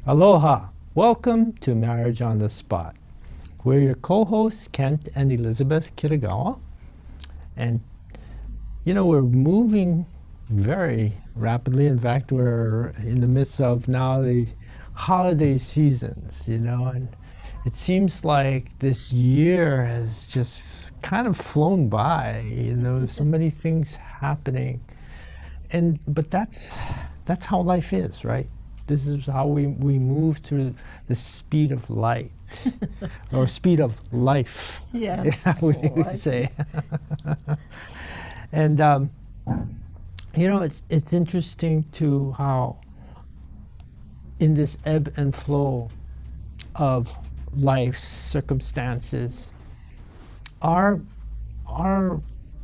Aloha! Welcome to Marriage on the Spot. We're your co-hosts, Kent and Elizabeth Kitagawa. And, you know, we're moving very rapidly. In fact, we're in the midst of now the holiday seasons, you know, and it seems like this year has just kind of flown by, you know, so many things happening. But that's how life is, right? This is how we move through the speed of light, or speed of life. Yes, we would say. And you know, it's interesting to how in this ebb and flow of life's circumstances, our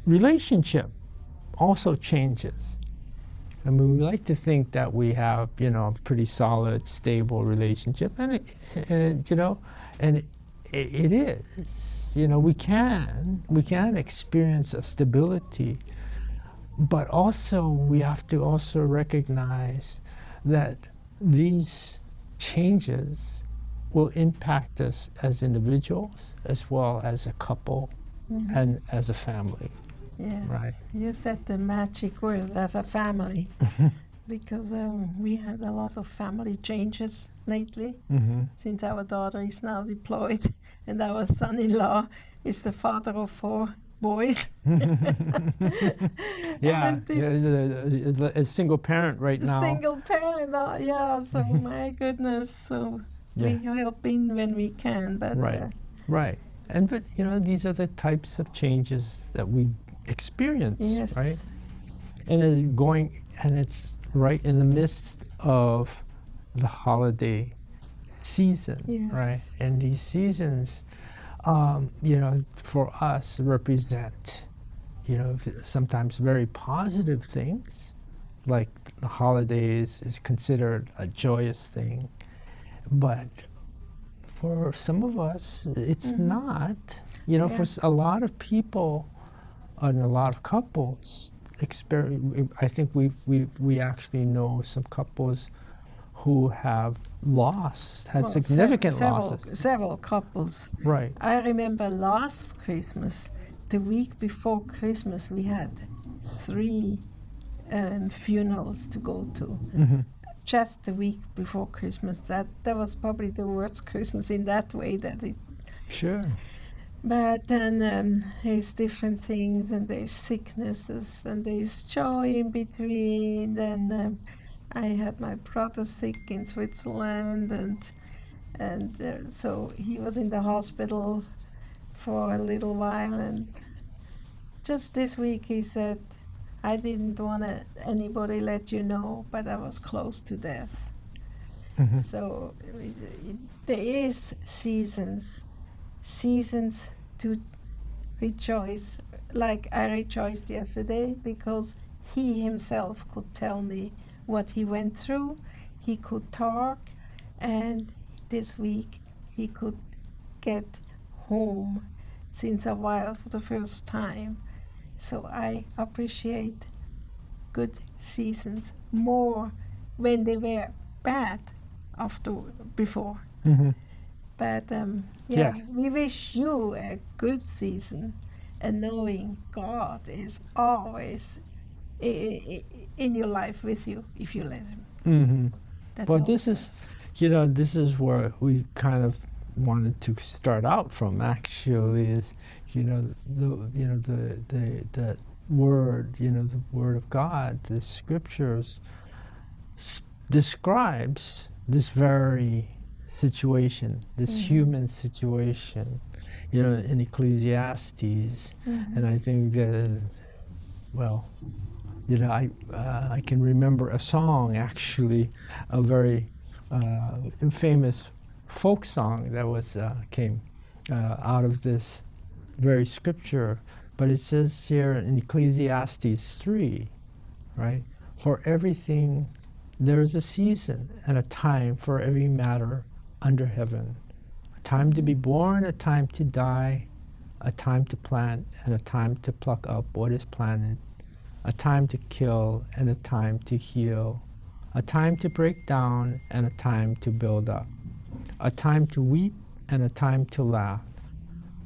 relationship also changes. I mean, we like to think that we have, you know, a pretty solid, stable relationship, and it you know, and it is. You know, we can experience a stability, but also we have to also recognize that these changes will impact us as individuals, as well as a couple, and as a family. Yes, Right. You said the magic word, as a family, because we had a lot of family changes lately, since our daughter is now deployed, and our son-in-law is the father of 4 boys. Yeah, And it's a single parent right now. single parent, yeah, so my goodness, so we help in when we can, but Right. Right. But you know, these are the types of changes that we experience, yes, right? And it's right in the midst of the holiday season, Yes. right? And these seasons, you know, for us represent, you know, sometimes very positive things, like the holidays is considered a joyous thing, but for some of us, it's not. You know, Yeah. for a lot of people and a lot of couples, I think we actually know some couples who have had well, significant losses. several couples. Right. I remember last Christmas, the week before Christmas, we had 3 funerals to go to. Just the week before Christmas. That was probably the worst Christmas in that way. Sure. But then there's different things, and there's sicknesses, and there's joy in between. And I had my brother sick in Switzerland, and so he was in the hospital for a little while. And just this week he said, I didn't want anybody let you know, but I was close to death. So there is seasons to rejoice. Like I rejoiced yesterday because he himself could tell me what he went through. He could talk, and this week he could get home since a while for the first time. So I appreciate good seasons more when they were bad before. But Yeah. we wish you a good season, and knowing God is always in your life with you if you let Him. That Well, knows this is, us. you know, this is where we kind of wanted to start out from. Actually, is the word, you know, the word of God, the scriptures describes this very situation, this human situation, you know, in Ecclesiastes. And I think that, well, you know, I can remember a song, actually, a very famous folk song that was came out of this very scripture. But it says here in Ecclesiastes 3, right? For everything there is a season and a time for every matter under heaven. A time to be born, a time to die, a time to plant, and a time to pluck up what is planted, a time to kill, and a time to heal, a time to break down, and a time to build up, a time to weep, and a time to laugh,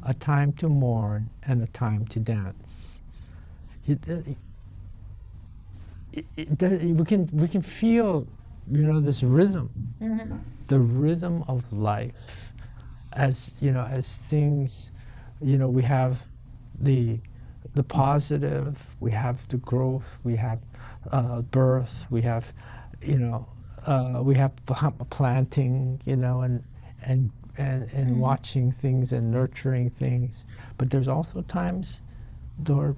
a time to mourn, and a time to dance. We can feel, this rhythm, the rhythm of life, as as things, we have the positive, we have the growth, we have birth, we have we have planting, and watching things and nurturing things, but there's also times the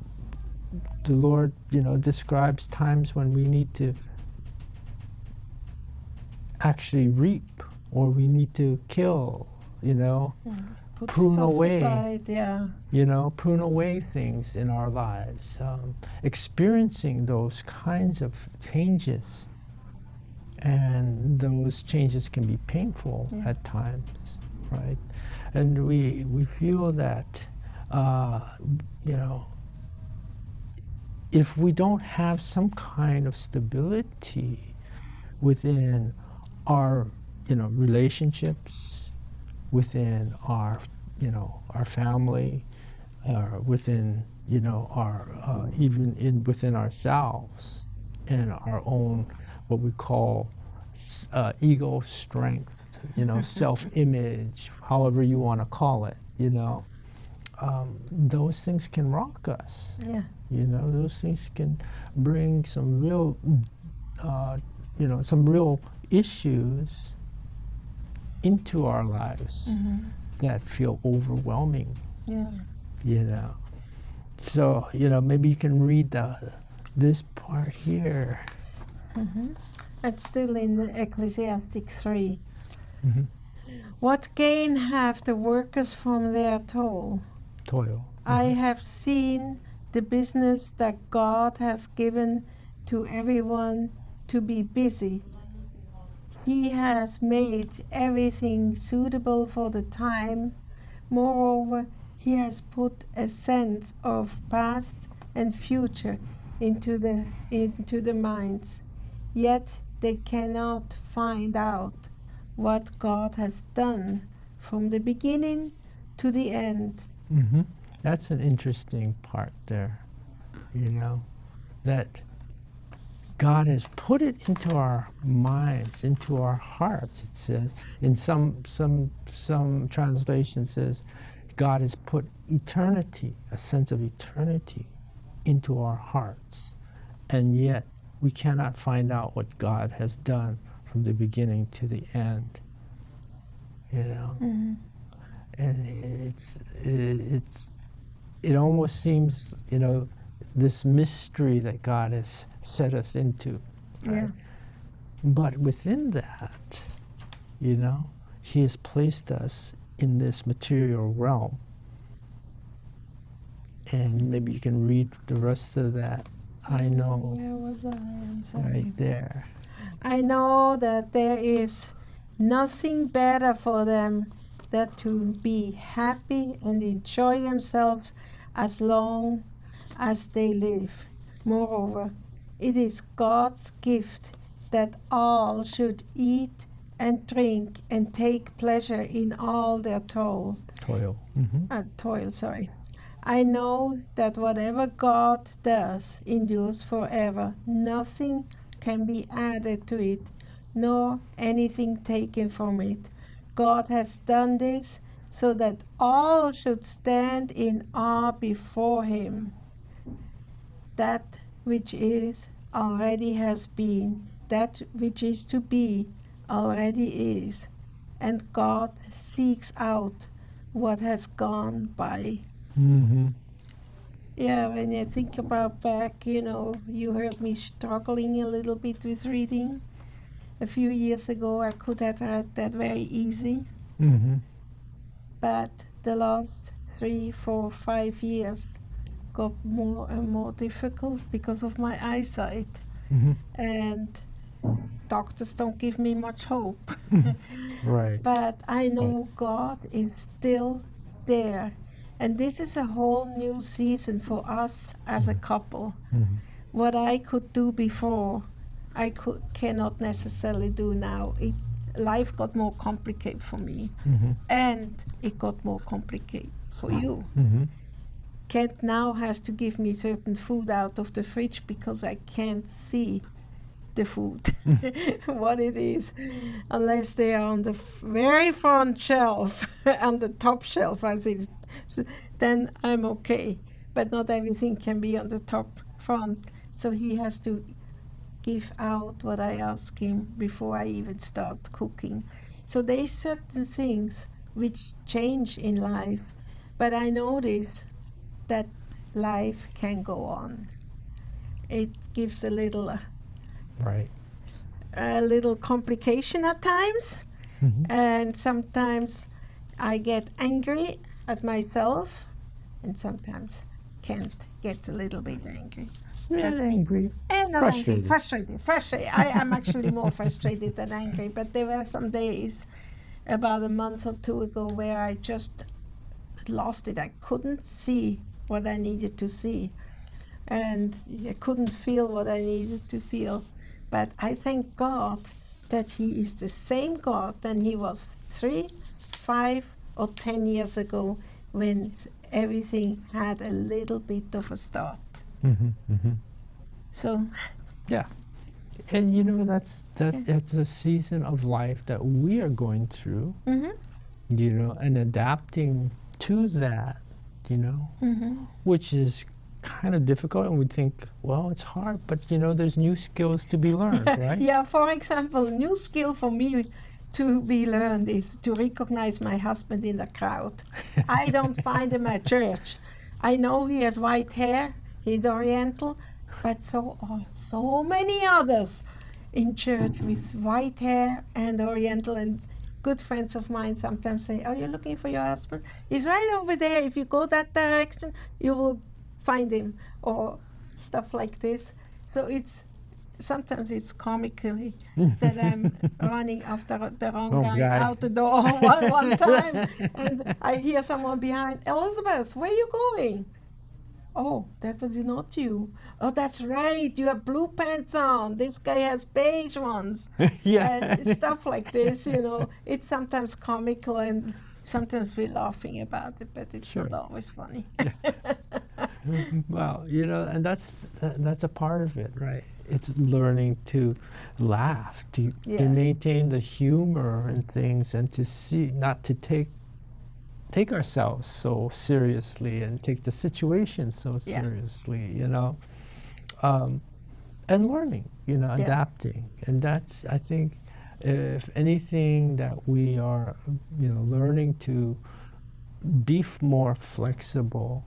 Lord, describes times when we need to actually reap, or we need to kill, Put prune stuff away, aside, yeah. prune away things in our lives, experiencing those kinds of changes. And those changes can be painful at times, right? And we feel that, if we don't have some kind of stability within our, relationships, within our, our family, within, our even within ourselves, and our own what we call ego strength, self-image, however you want to call it, those things can rock us. Yeah. Those things can bring some real, some real issues into our lives that feel overwhelming. Yeah. So, maybe you can read this part here. It's still in the Ecclesiastic 3. Mhm. What gain have the workers from their toil? Toil. I have seen the business that God has given to everyone to be busy. He has made everything suitable for the time. Moreover, He has put a sense of past and future into the minds. Yet they cannot find out what God has done from the beginning to the end. That's an interesting part there, that God has put it into our minds, into our hearts. It says in some translation says God has put eternity, a sense of eternity, into our hearts, and yet we cannot find out what God has done from the beginning to the end. And it almost seems, this mystery that God has set us into. Right? Yeah. But within that, He has placed us in this material realm. And maybe you can read the rest of that. I know. Where was I? I'm sorry. Right there. I know that there is nothing better for them than to be happy and enjoy themselves as long as they live. Moreover, it is God's gift that all should eat and drink and take pleasure in all their toil. Toil. Sorry. I know that whatever God does endures forever. Nothing can be added to it, nor anything taken from it. God has done this so that all should stand in awe before Him. That which is already has been, that which is to be already is, and God seeks out what has gone by. Yeah, when I think about back, you heard me struggling a little bit with reading. A few years ago, I could have read that very easy. But the last 3, 4, 5 years got more and more difficult because of my eyesight. And doctors don't give me much hope. Right. But I know God is still there. And this is a whole new season for us as a couple. Mhm. What I could do before, cannot necessarily do now. Life got more complicated for me, Mhm. and it got more complicated for you. Mhm. Kent now has to give me certain food out of the fridge because I can't see the food, what it is, unless they are on the very front shelf, on the top shelf, as it. So then I'm okay. But not everything can be on the top front, so he has to give out what I ask him before I even start cooking. So there's certain things which change in life, but I notice that life can go on. It gives Right. a little complication at times, Mhm. and sometimes I get angry at myself, and sometimes Kent gets a little bit angry. Not angry. Not angry, Frustrated. frustrated. I am actually more frustrated than angry, but there were some days about a month or two ago where I just lost it. I couldn't see what I needed to see, and I couldn't feel what I needed to feel. But I thank God that He is the same God than He was 3, 5, or 10 years ago when everything had a little bit of a start. Mhm. Mhm. So, Yeah. And it's a season of life that we are going through, mhm, and adapting to that, mhm. which is kind of difficult. And we think, well, it's hard, but there's new skills to be learned, right? Yeah, for example, a new skill for me to be learned is to recognize my husband in the crowd. I don't find him at church. I know he has white hair, he's Oriental, but so are so many others in church with white hair and Oriental. And good friends of mine sometimes say, "Are you looking for your husband? He's right over there. If you go that direction, you will find him," or stuff like this. So sometimes it's comically that I'm running after the wrong guy out the door one time, and I hear someone behind, "Elizabeth, where are you going?" "Oh, that was not you." "Oh, that's right, you have blue pants on. This guy has beige ones." Yeah. And stuff like this, It's sometimes comical, and sometimes we're laughing about it, but it's Sure. not always funny. Well, and that's a part of it, right? It's learning to laugh, to Yeah. maintain the humor and things, and to see, not to take ourselves so seriously and take the situation so Yeah. seriously, and learning, adapting. And that's, I think, if anything, that we are, learning to be more flexible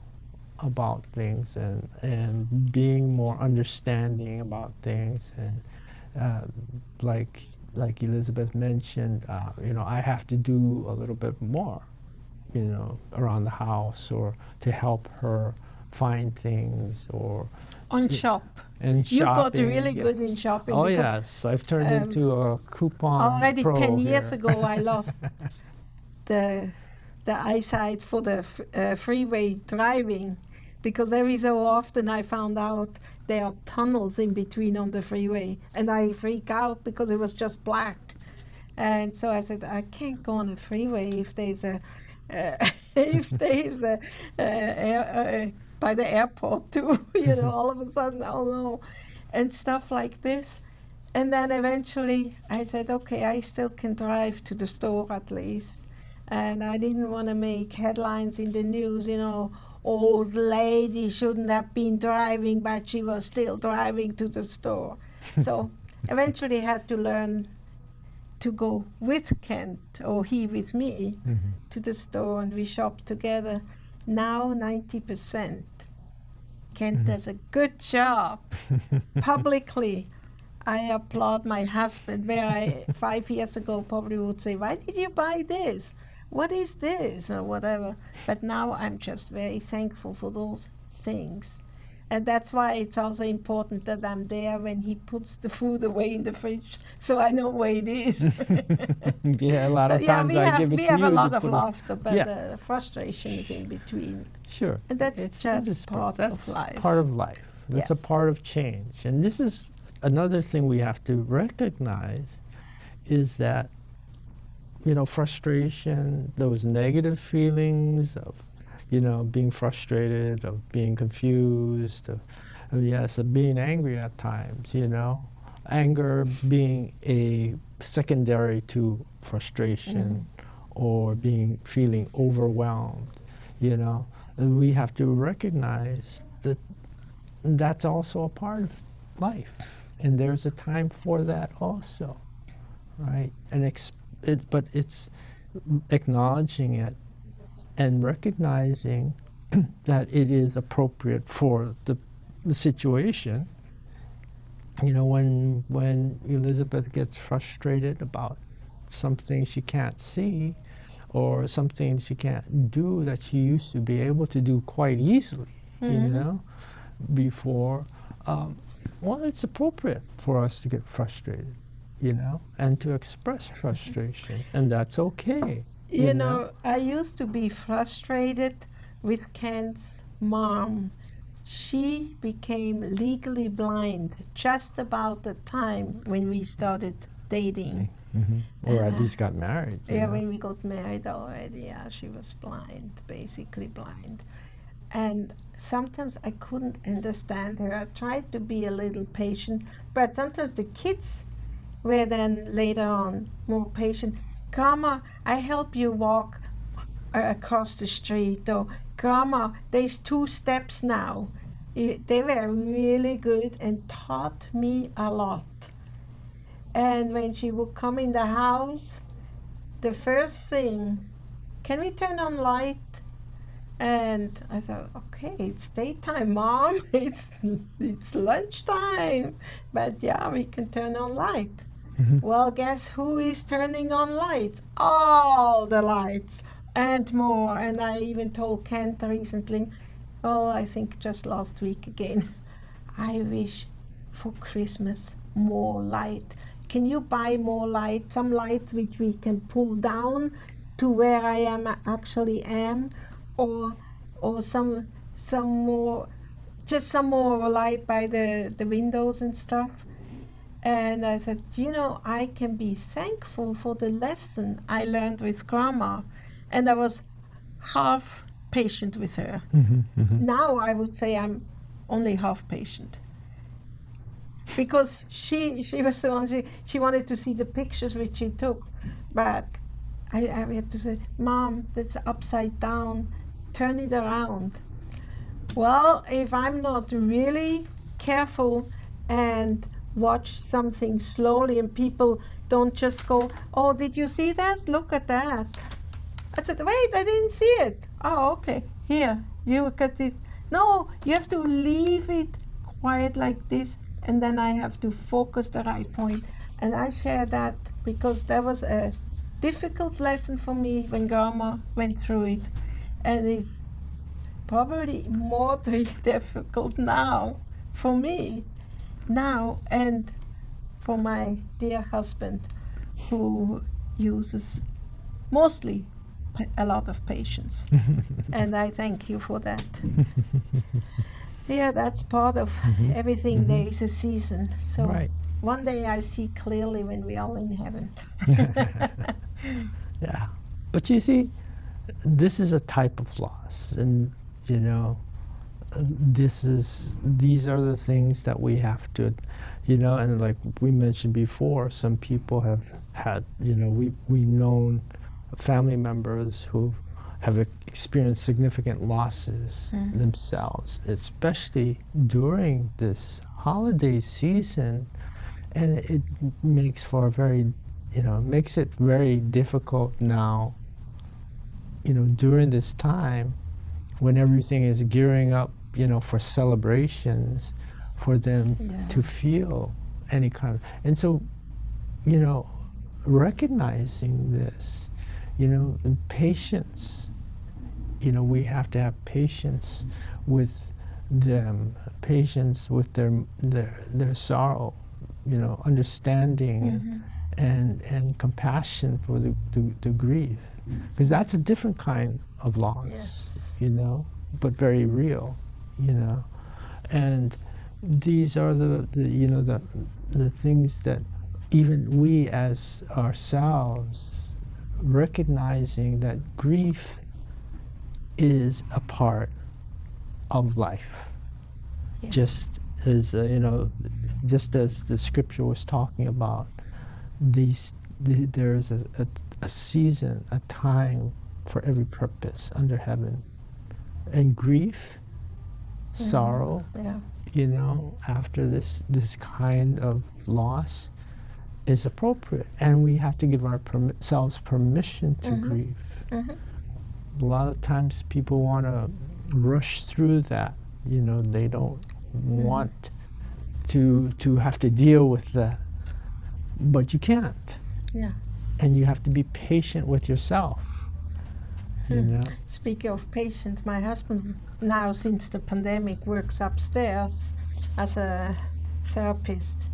about things, and being more understanding about things, and like Elizabeth mentioned, I have to do a little bit more, around the house, or to help her find things, or On shop. and You shopping. got really good in Yes. shopping. Oh because yes, I've turned into a coupon already pro 10 years here. ago I lost the eyesight for the freeway driving, because every so often I found out there are tunnels in between on the freeway, and I freak out because it was just black. And so I said, I can't go on a freeway if there's a if there's a by the airport too, all of a sudden, oh no, and stuff like this. And then eventually I said, okay, I still can drive to the store at least. And I didn't want to make headlines in the news, old lady shouldn't have been driving, but she was still driving to the store. So eventually had to learn to go with Kent, or he with me, Mhm. to the store, and we shop together. Now 90%. Kent does a good job. Publicly, I applaud my husband, where I 5 years ago probably would say, "Why did you buy this? What is this?" or whatever. But now I'm just very thankful for those things. And that's why it's also important that I'm there when he puts the food away in the fridge, so I know where it is. Yeah, a lot So of yeah, times I give it we to have you a to lot of put laughter, but Yeah. the frustration is in between, Sure. and that's It's just indispensable. part That's of life. part of life. It's a Yes. part of change. And this is another thing we have to recognize is that, frustration, those negative feelings of, being frustrated, of being confused, of being angry at times, anger being a secondary to frustration or feeling overwhelmed, and we have to recognize that that's also a part of life, and there's a time for that also, right? But it's acknowledging it and recognizing that it is appropriate for the situation. When Elizabeth gets frustrated about something she can't see or something she can't do that she used to be able to do quite easily, before, well, it's appropriate for us to get frustrated, and to express frustration, and that's okay. I used to be frustrated with Ken's mom. She became legally blind just about the time when we started dating. Or at least got married. Yeah, when we got married already, yeah, she was blind, basically blind. And sometimes I couldn't understand her. I tried to be a little patient, but sometimes the kids were then later on more patient. Grandma, I help you walk across the street. Or Grandma, there's 2 steps now. They were really good and taught me a lot. And when she would come in the house, the first thing, can we turn on light? And I thought, okay, it's daytime, Mom. It's lunchtime. But yeah, we can turn on light. Well, guess who is turning on lights? All the lights and more. And I even told Kent recently, I think just last week again, I wish for Christmas more light. Can you buy more light? Some light which we can pull down to where I actually am, or some more, just some more light by the windows and stuff. And I thought, I can be thankful for the lesson I learned with Grandma. And I was half patient with her. Now I would say I'm only half patient. Because she was the one, she wanted to see the pictures which she took. But I had to say, Mom, that's upside down. Turn it around. Well, if I'm not really careful and watch something slowly and people don't just go, oh, did you see that? Look at that. I said, wait, I didn't see it. Oh, okay. Here, you look at it. No, you have to leave it quiet like this, and then I have to focus the right point. And I share that because that was a difficult lesson for me when Grandma went through it. And it's probably more difficult now for me now, and for my dear husband, who uses mostly a lot of patience. And I thank you for that. Yeah, that's part of everything. There is a season. So Right. one day I see clearly when we are in heaven. Yeah. But you see, this is a type of loss, and these are the things that we have to, and like we mentioned before, some people have had, we known family members who have experienced significant losses themselves, especially during this holiday season, and it makes for a very, makes it very difficult now, during this time when everything is gearing up, for celebrations, for them to feel any kind of, and so, recognizing this, and patience, we have to have patience with them patience with their sorrow, you know, understanding and compassion for the grief, because that's a different kind of loss, Yes. you know, but very real, you know. And these are the you know the things that even we as ourselves, recognizing that grief is a part of life, Yeah. just as you know, just as the scripture was talking about, there's a season, a time for every purpose under heaven, and grief, sorrow, Yeah. you know, after this kind of loss is appropriate, and we have to give ourselves permission to grieve. A lot of times people want to rush through that, you know, they don't want to have to deal with that, but you can't, Yeah. and you have to be patient with yourself, you know. Speaking of patients, my husband now, since the pandemic, works upstairs as a therapist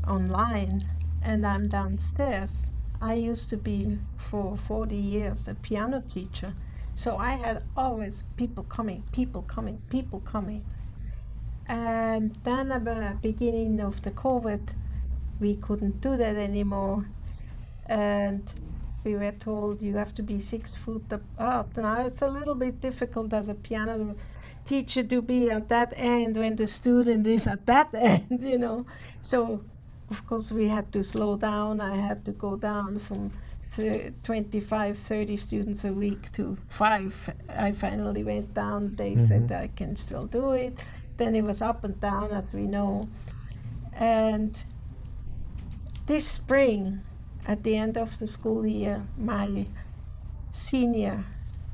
online, and I'm downstairs. I used to be for 40 years a piano teacher, so I had always people coming, people coming, people coming. And then at the beginning of the COVID, we couldn't do that anymore, and we were told you have to be 6 foot apart. Now it's a little bit difficult as a piano teacher to be at that end when the student is at that end, you know. So of course we had to slow down. I had to go down from 25, 30 students a week to 5. I finally went down. They said I can still do it. Then it was up and down, as we know. And this spring, at the end of the school year, my senior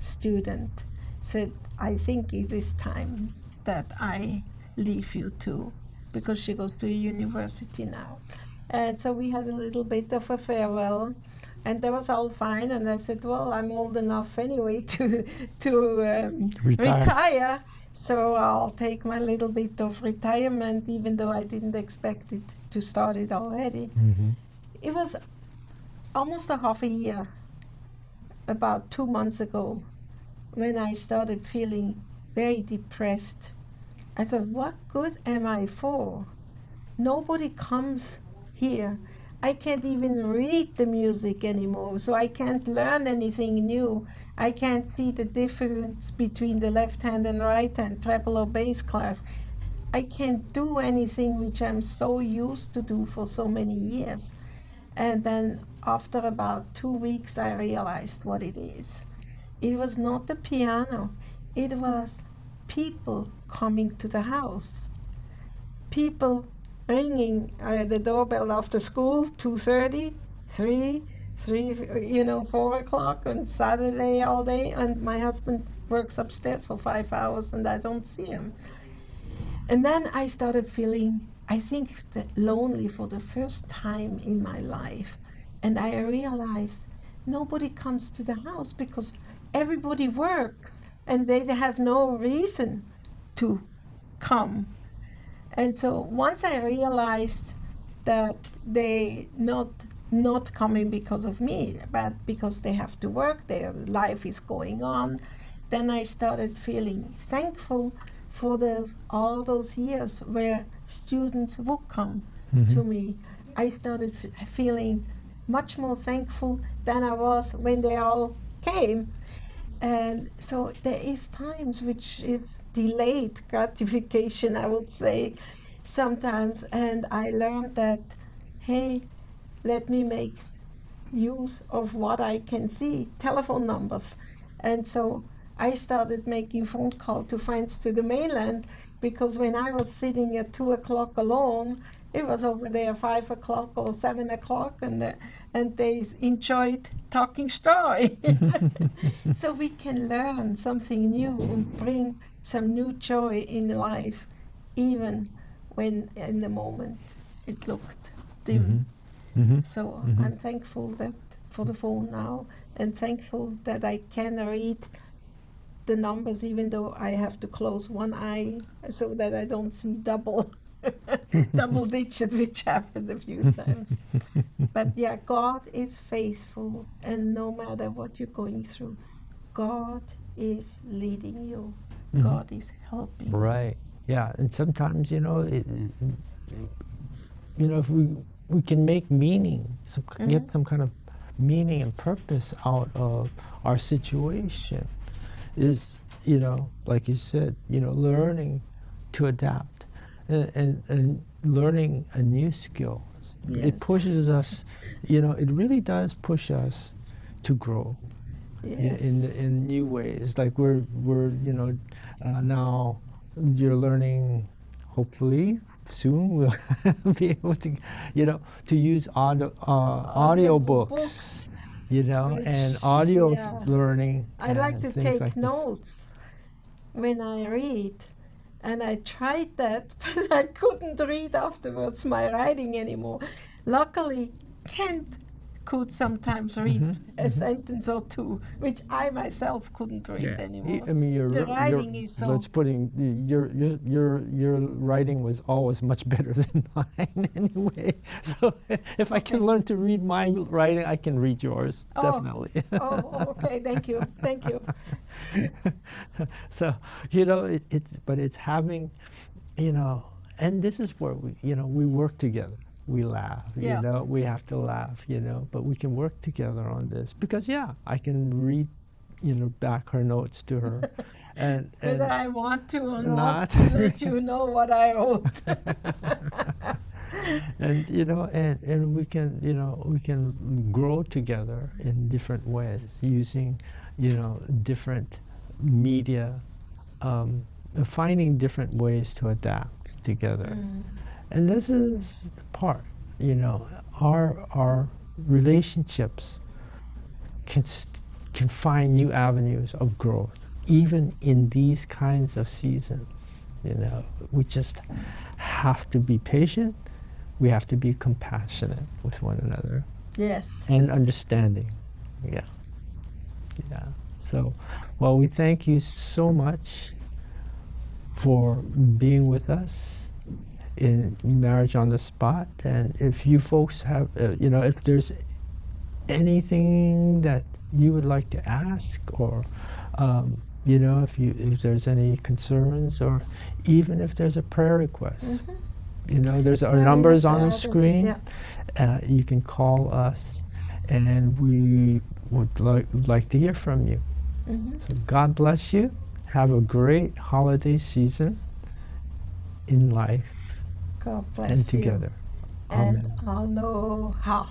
student said, I think it is time that I leave you too, because she goes to university now. And so we had a little bit of a farewell, and that was all fine. And I said, well, I'm old enough anyway to retire, so I'll take my little bit of retirement, even though I didn't expect it to start it already. It was almost a half a year, about 2 months ago, when I started feeling very depressed. I thought, what good am I for? Nobody comes here. I can't even read the music anymore, so I can't learn anything new. I can't see the difference between the left hand and right hand, treble or bass clef. I can't do anything which I'm so used to do for so many years. And then after about 2 weeks, I realized what it is. It was not the piano. It was people coming to the house. People ringing the doorbell after school, 2:30, 3, 4 o'clock on Saturday all day. And my husband works upstairs for 5 hours and I don't see him. And then I started feeling, I think, lonely for the first time in my life. And I realized nobody comes to the house because everybody works and they have no reason to come. And so once I realized that they not coming because of me, but because they have to work, their life is going on, then I started feeling thankful for all those years where students would come to me. I started feeling much more thankful than I was when they all came. And so there is times which is delayed gratification, I would say, sometimes. And I learned that, hey, let me make use of what I can see, telephone numbers. And so I started making phone calls to friends to the mainland, because when I was sitting at 2 o'clock alone, it was over there 5 o'clock or 7 o'clock, and they enjoyed talking story. So we can learn something new and bring some new joy in life, even when in the moment it looked dim. So I'm thankful that for the phone now, and thankful that I can read the numbers, even though I have to close one eye so that I don't see double double digit, which happened a few times. But yeah, God is faithful, and no matter what you're going through, God is leading you. Mhm. God is helping. Right. Yeah. And sometimes, if we can make meaning, get some kind of meaning and purpose out of our situation, is, like you said, learning to adapt and learning a new skill. It Yes. pushes us, it really does push us to grow Yes. in new ways. Like we're now you're learning, hopefully soon we'll be able to, to use audio books, and Which, audio yeah. learning. I like and to things take like this. notes when I read. And I tried that, but I couldn't read afterwards my writing anymore. Luckily, Kent could sometimes read a sentence or two, which I myself couldn't read anymore. I mean, The writing is so. let's put in your writing was always much better than mine anyway. So if I can learn to read my writing, I can read yours definitely. Oh, okay. Thank you. Thank you. So it's having, and this is where we work together. We laugh, Yeah. we have to laugh, but we can work together on this because I can read, back her notes to her, and Whether I want to or not. to let you know what I wrote. and we can grow together in different ways using different media, finding different ways to adapt together. And this is the part, our relationships can find new avenues of growth, even in these kinds of seasons. We just have to be patient. We have to be compassionate with one another Yes. and understanding. Yeah. So, well, we thank you so much for being with us in Marriage on the Spot. And if you folks have, if there's anything that you would like to ask, or if there's any concerns, or even if there's a prayer request, there's our numbers on the screen. You can call us, and we would like to hear from you. So God bless you. Have a great holiday season in life God bless and you. together. And Amen. aloha.